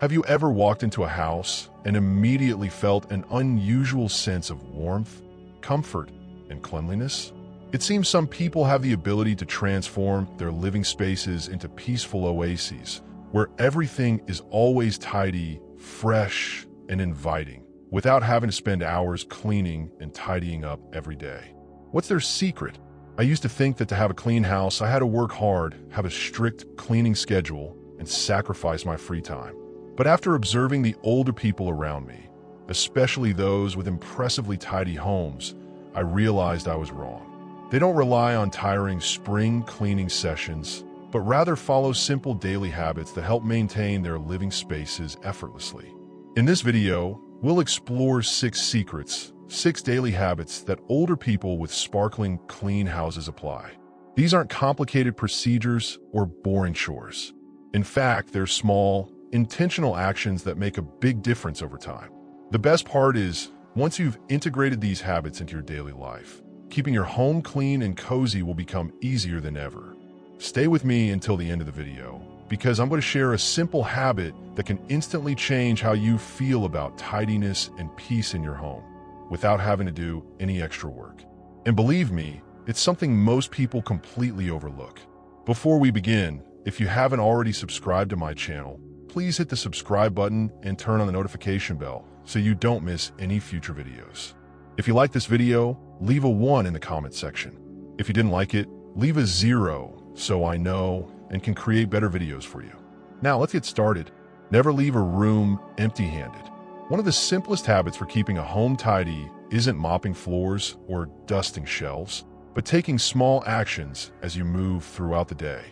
Have you ever walked into a house and immediately felt an unusual sense of warmth, comfort, and cleanliness? It seems some people have the ability to transform their living spaces into peaceful oases, where everything is always tidy, fresh, and inviting, without having to spend hours cleaning and tidying up every day. What's their secret? I used to think that to have a clean house, I had to work hard, have a strict cleaning schedule, and sacrifice my free time. But after observing the older people around me, especially those with impressively tidy homes, I realized I was wrong. They don't rely on tiring spring cleaning sessions, but rather follow simple daily habits that help maintain their living spaces effortlessly. In this video, we'll explore 6 secrets, 6 daily habits that older people with sparkling clean houses apply. These aren't complicated procedures or boring chores. In fact, they're small, intentional actions that make a big difference over time. The best part is, once you've integrated these habits into your daily life, keeping your home clean and cozy will become easier than ever. Stay with me until the end of the video, because I'm going to share a simple habit that can instantly change how you feel about tidiness and peace in your home, without having to do any extra work. And believe me, it's something most people completely overlook. Before we begin, if you haven't already subscribed to my channel, please hit the subscribe button and turn on the notification bell so you don't miss any future videos. If you like this video, leave a 1 in the comment section. If you didn't like it, leave a 0 so I know and can create better videos for you. Now let's get started. Never leave a room empty-handed. One of the simplest habits for keeping a home tidy isn't mopping floors or dusting shelves, but taking small actions as you move throughout the day.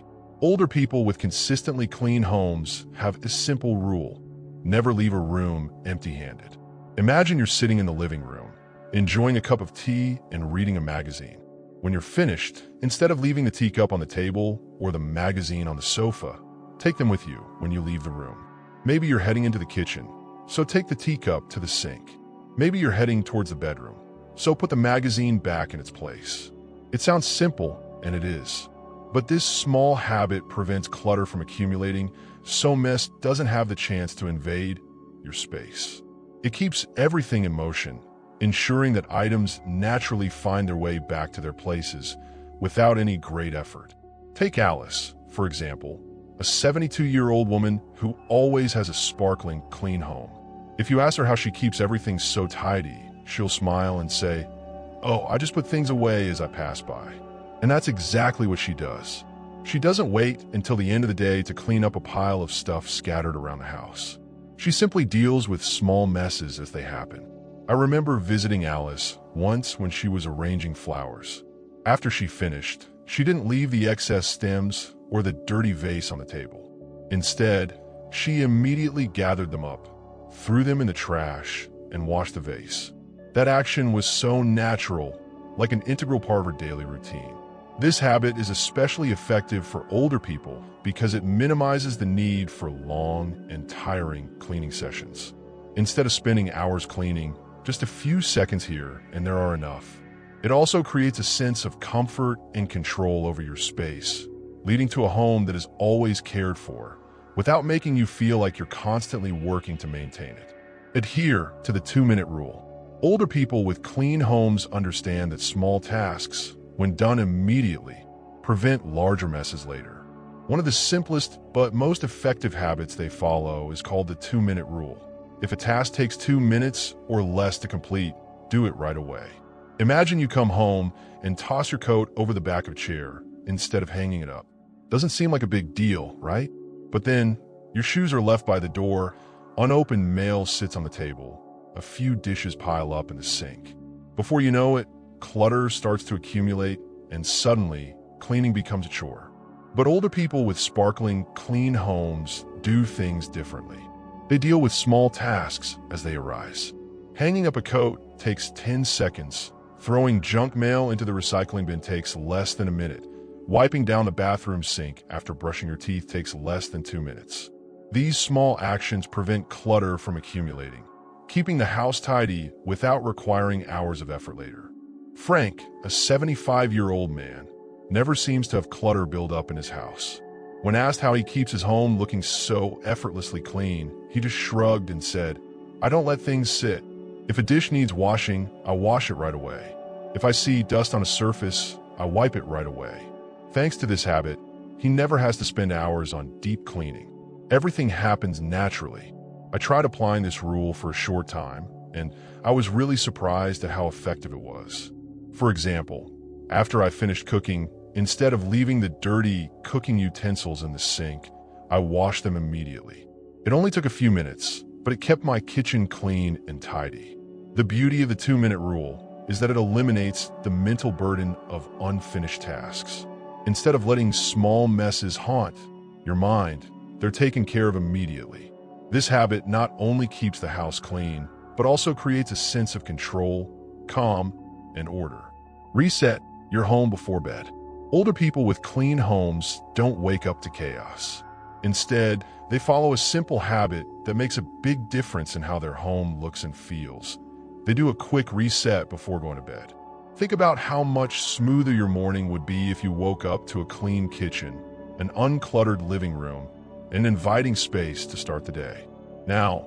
Older people with consistently clean homes have a simple rule: never leave a room empty-handed. Imagine you're sitting in the living room, enjoying a cup of tea and reading a magazine. When you're finished, instead of leaving the teacup on the table or the magazine on the sofa, take them with you when you leave the room. Maybe you're heading into the kitchen, so take the teacup to the sink. Maybe you're heading towards the bedroom, so put the magazine back in its place. It sounds simple, and it is. But this small habit prevents clutter from accumulating, so mess doesn't have the chance to invade your space. It keeps everything in motion, ensuring that items naturally find their way back to their places without any great effort. Take Alice, for example, a 72-year-old woman who always has a sparkling, clean home. If you ask her how she keeps everything so tidy, she'll smile and say, "Oh, I just put things away as I pass by." And that's exactly what she does. She doesn't wait until the end of the day to clean up a pile of stuff scattered around the house. She simply deals with small messes as they happen. I remember visiting Alice once when she was arranging flowers. After she finished, she didn't leave the excess stems or the dirty vase on the table. Instead, she immediately gathered them up, threw them in the trash, and washed the vase. That action was so natural, like an integral part of her daily routine. This habit is especially effective for older people because it minimizes the need for long and tiring cleaning sessions. Instead of spending hours cleaning, just a few seconds here and there are enough. It also creates a sense of comfort and control over your space, leading to a home that is always cared for, without making you feel like you're constantly working to maintain it. Adhere to the 2-minute rule. Older people with clean homes understand that small tasks, when done immediately, prevent larger messes later. One of the simplest but most effective habits they follow is called the 2-minute rule. If a task takes 2 minutes or less to complete, do it right away. Imagine you come home and toss your coat over the back of a chair instead of hanging it up. Doesn't seem like a big deal, right? But then, your shoes are left by the door, unopened mail sits on the table, a few dishes pile up in the sink. Before you know it, clutter starts to accumulate, and suddenly, cleaning becomes a chore. But older people with sparkling, clean homes do things differently. They deal with small tasks as they arise. Hanging up a coat takes 10 seconds. Throwing junk mail into the recycling bin takes less than a minute. Wiping down the bathroom sink after brushing your teeth takes less than 2 minutes. These small actions prevent clutter from accumulating, keeping the house tidy without requiring hours of effort later. Frank, a 75-year-old man, never seems to have clutter build up in his house. When asked how he keeps his home looking so effortlessly clean, he just shrugged and said, "I don't let things sit. If a dish needs washing, I wash it right away. If I see dust on a surface, I wipe it right away." Thanks to this habit, he never has to spend hours on deep cleaning. Everything happens naturally. I tried applying this rule for a short time, and I was really surprised at how effective it was. For example, after I finished cooking, instead of leaving the dirty cooking utensils in the sink, I washed them immediately. It only took a few minutes, but it kept my kitchen clean and tidy. The beauty of the 2-minute rule is that it eliminates the mental burden of unfinished tasks. Instead of letting small messes haunt your mind, they're taken care of immediately. This habit not only keeps the house clean, but also creates a sense of control, calm, and order. Reset your home before bed. Older people with clean homes don't wake up to chaos. Instead, they follow a simple habit that makes a big difference in how their home looks and feels. They do a quick reset before going to bed. Think about how much smoother your morning would be if you woke up to a clean kitchen, an uncluttered living room, and an inviting space to start the day. Now,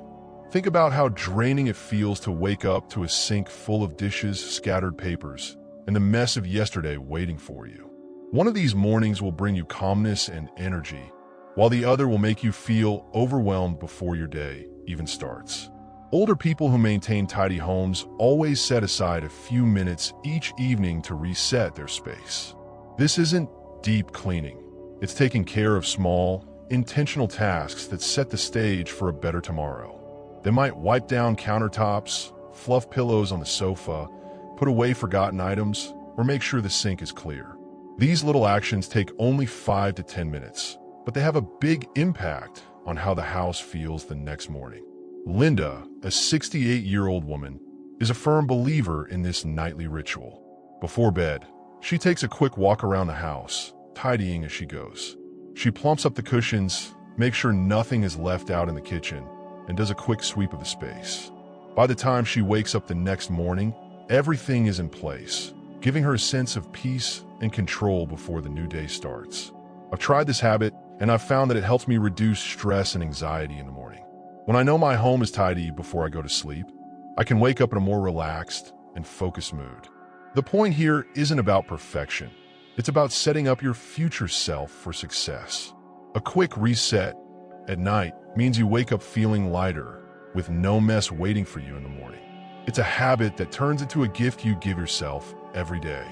think about how draining it feels to wake up to a sink full of dishes, scattered papers, and the mess of yesterday waiting for you. One of these mornings will bring you calmness and energy, while the other will make you feel overwhelmed before your day even starts. Older people who maintain tidy homes always set aside a few minutes each evening to reset their space. This isn't deep cleaning. It's taking care of small, intentional tasks that set the stage for a better tomorrow. They might wipe down countertops, fluff pillows on the sofa, put away forgotten items, or make sure the sink is clear. These little actions take only 5 to 10 minutes, but they have a big impact on how the house feels the next morning. Linda, a 68-year-old woman, is a firm believer in this nightly ritual. Before bed, she takes a quick walk around the house, tidying as she goes. She plumps up the cushions, makes sure nothing is left out in the kitchen, and does a quick sweep of the space. By the time she wakes up the next morning, everything is in place, giving her a sense of peace and control before the new day starts. I've tried this habit, and I've found that it helps me reduce stress and anxiety in the morning. When I know my home is tidy before I go to sleep, I can wake up in a more relaxed and focused mood. The point here isn't about perfection. It's about setting up your future self for success. A quick reset at night means you wake up feeling lighter, with no mess waiting for you in the morning. It's a habit that turns into a gift you give yourself every day.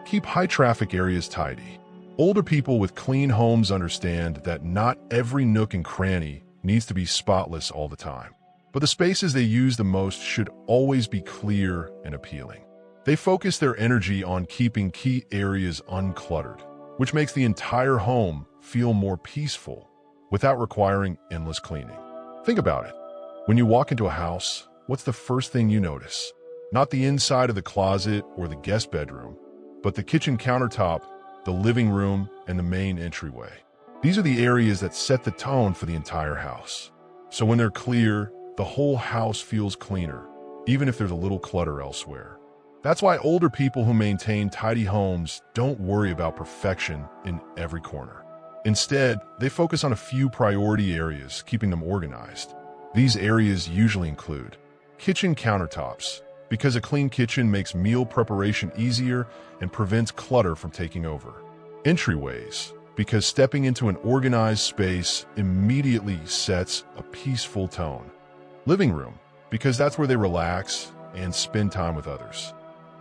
Keep high-traffic areas tidy. Older people with clean homes understand that not every nook and cranny needs to be spotless all the time. But the spaces they use the most should always be clear and appealing. They focus their energy on keeping key areas uncluttered, which makes the entire home feel more peaceful without requiring endless cleaning. Think about it. When you walk into a house, what's the first thing you notice? Not the inside of the closet or the guest bedroom, but the kitchen countertop, the living room, and the main entryway. These are the areas that set the tone for the entire house. So when they're clear, the whole house feels cleaner, even if there's a little clutter elsewhere. That's why older people who maintain tidy homes don't worry about perfection in every corner. Instead, they focus on a few priority areas, keeping them organized. These areas usually include kitchen countertops, because a clean kitchen makes meal preparation easier and prevents clutter from taking over. Entryways, because stepping into an organized space immediately sets a peaceful tone. Living room, because that's where they relax and spend time with others.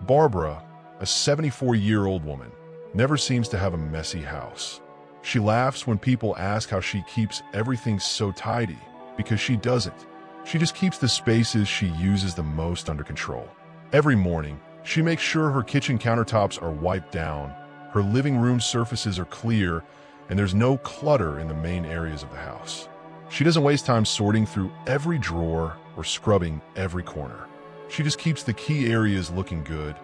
Barbara, a 74-year-old woman, never seems to have a messy house. She laughs when people ask how she keeps everything so tidy, because she doesn't. She just keeps the spaces she uses the most under control. Every morning, she makes sure her kitchen countertops are wiped down, her living room surfaces are clear, and there's no clutter in the main areas of the house. She doesn't waste time sorting through every drawer or scrubbing every corner. She just keeps the key areas looking good,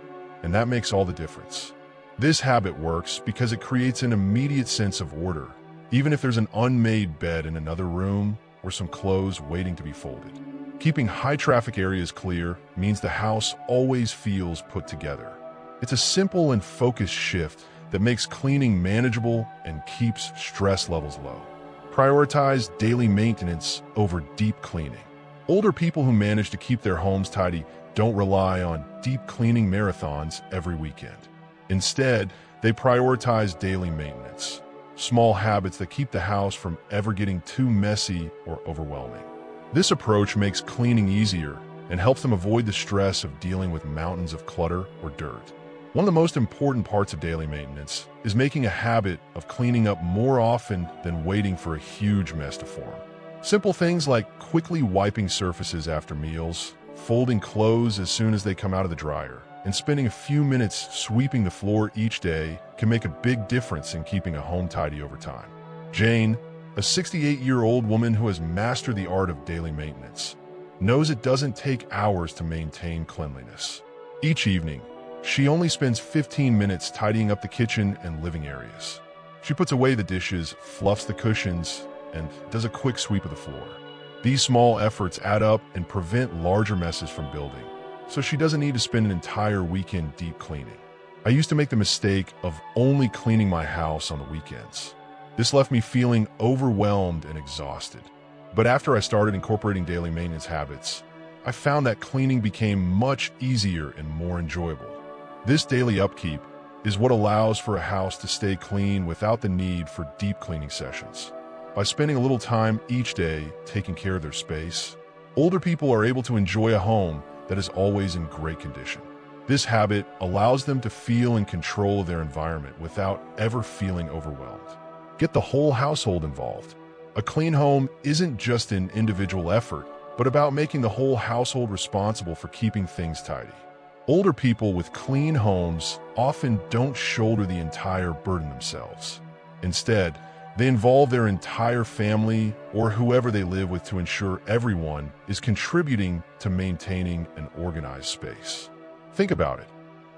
and that makes all the difference. This habit works because it creates an immediate sense of order, even if there's an unmade bed in another room or some clothes waiting to be folded. Keeping high-traffic areas clear means the house always feels put together. It's a simple and focused shift that makes cleaning manageable and keeps stress levels low. Prioritize daily maintenance over deep cleaning. Older people who manage to keep their homes tidy don't rely on deep cleaning marathons every weekend. Instead, they prioritize daily maintenance, small habits that keep the house from ever getting too messy or overwhelming. This approach makes cleaning easier and helps them avoid the stress of dealing with mountains of clutter or dirt. One of the most important parts of daily maintenance is making a habit of cleaning up more often than waiting for a huge mess to form. Simple things like quickly wiping surfaces after meals, folding clothes as soon as they come out of the dryer, and spending a few minutes sweeping the floor each day can make a big difference in keeping a home tidy over time. Jane, a 68-year-old woman who has mastered the art of daily maintenance, knows it doesn't take hours to maintain cleanliness. Each evening, she only spends 15 minutes tidying up the kitchen and living areas. She puts away the dishes, fluffs the cushions, and does a quick sweep of the floor. These small efforts add up and prevent larger messes from building, so she doesn't need to spend an entire weekend deep cleaning. I used to make the mistake of only cleaning my house on the weekends. This left me feeling overwhelmed and exhausted. But after I started incorporating daily maintenance habits, I found that cleaning became much easier and more enjoyable. This daily upkeep is what allows for a house to stay clean without the need for deep cleaning sessions. By spending a little time each day taking care of their space, older people are able to enjoy a home that is always in great condition. This habit allows them to feel in control of their environment without ever feeling overwhelmed. Get the whole household involved. A clean home isn't just an individual effort, but about making the whole household responsible for keeping things tidy. Older people with clean homes often don't shoulder the entire burden themselves. Instead, they involve their entire family or whoever they live with to ensure everyone is contributing to maintaining an organized space. Think about it.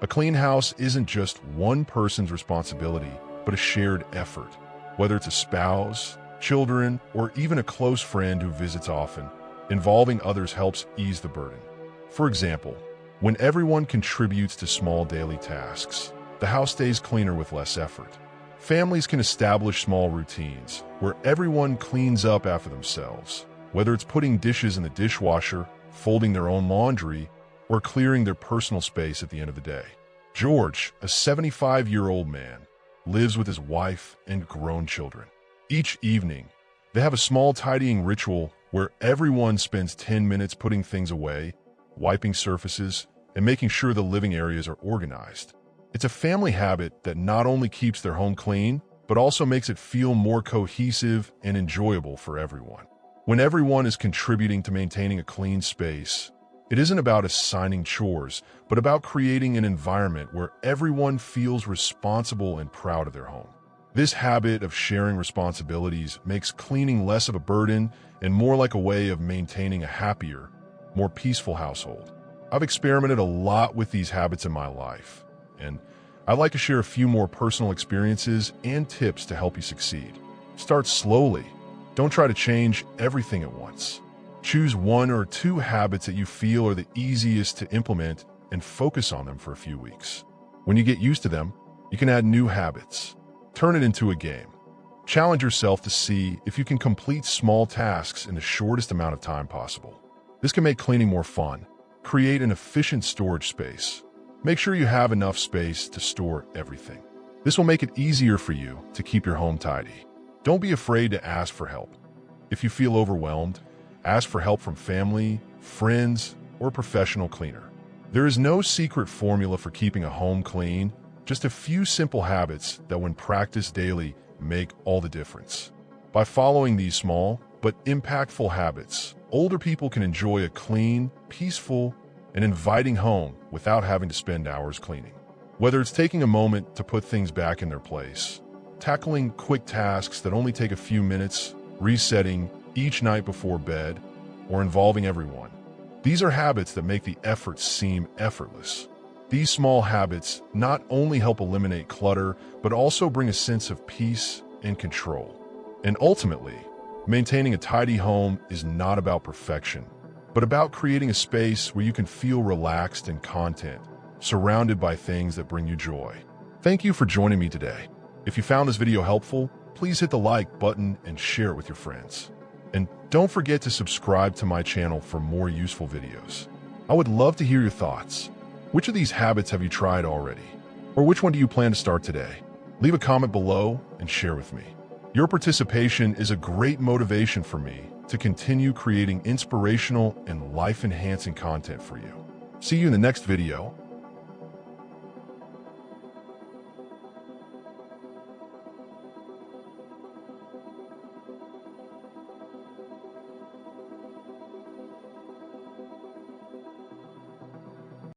A clean house isn't just one person's responsibility, but a shared effort. Whether it's a spouse, children, or even a close friend who visits often, involving others helps ease the burden. For example, when everyone contributes to small daily tasks, the house stays cleaner with less effort. Families can establish small routines where everyone cleans up after themselves, whether it's putting dishes in the dishwasher, folding their own laundry, or clearing their personal space at the end of the day. George, a 75-year-old man, lives with his wife and grown children. Each evening, they have a small tidying ritual where everyone spends 10 minutes putting things away, wiping surfaces, and making sure the living areas are organized. It's a family habit that not only keeps their home clean, but also makes it feel more cohesive and enjoyable for everyone. When everyone is contributing to maintaining a clean space, it isn't about assigning chores, but about creating an environment where everyone feels responsible and proud of their home. This habit of sharing responsibilities makes cleaning less of a burden and more like a way of maintaining a happier, more peaceful household. I've experimented a lot with these habits in my life, and I'd like to share a few more personal experiences and tips to help you succeed. Start slowly. Don't try to change everything at once. Choose one or two habits that you feel are the easiest to implement and focus on them for a few weeks. When you get used to them, you can add new habits. Turn it into a game. Challenge yourself to see if you can complete small tasks in the shortest amount of time possible. This can make cleaning more fun. Create an efficient storage space. Make sure you have enough space to store everything. This will make it easier for you to keep your home tidy. Don't be afraid to ask for help. If you feel overwhelmed, ask for help from family, friends, or a professional cleaner. There is no secret formula for keeping a home clean, just a few simple habits that when practiced daily make all the difference. By following these small but impactful habits, older people can enjoy a clean, peaceful, and inviting home without having to spend hours cleaning. Whether it's taking a moment to put things back in their place, tackling quick tasks that only take a few minutes, resetting each night before bed, or involving everyone, these are habits that make the effort seem effortless. These small habits not only help eliminate clutter, but also bring a sense of peace and control. And ultimately, maintaining a tidy home is not about perfection, but about creating a space where you can feel relaxed and content, surrounded by things that bring you joy. Thank you for joining me today. If you found this video helpful, please hit the like button and share it with your friends. And don't forget to subscribe to my channel for more useful videos. I would love to hear your thoughts. Which of these habits have you tried already? Or which one do you plan to start today? Leave a comment below and share with me. Your participation is a great motivation for me to continue creating inspirational and life-enhancing content for you. See you in the next video.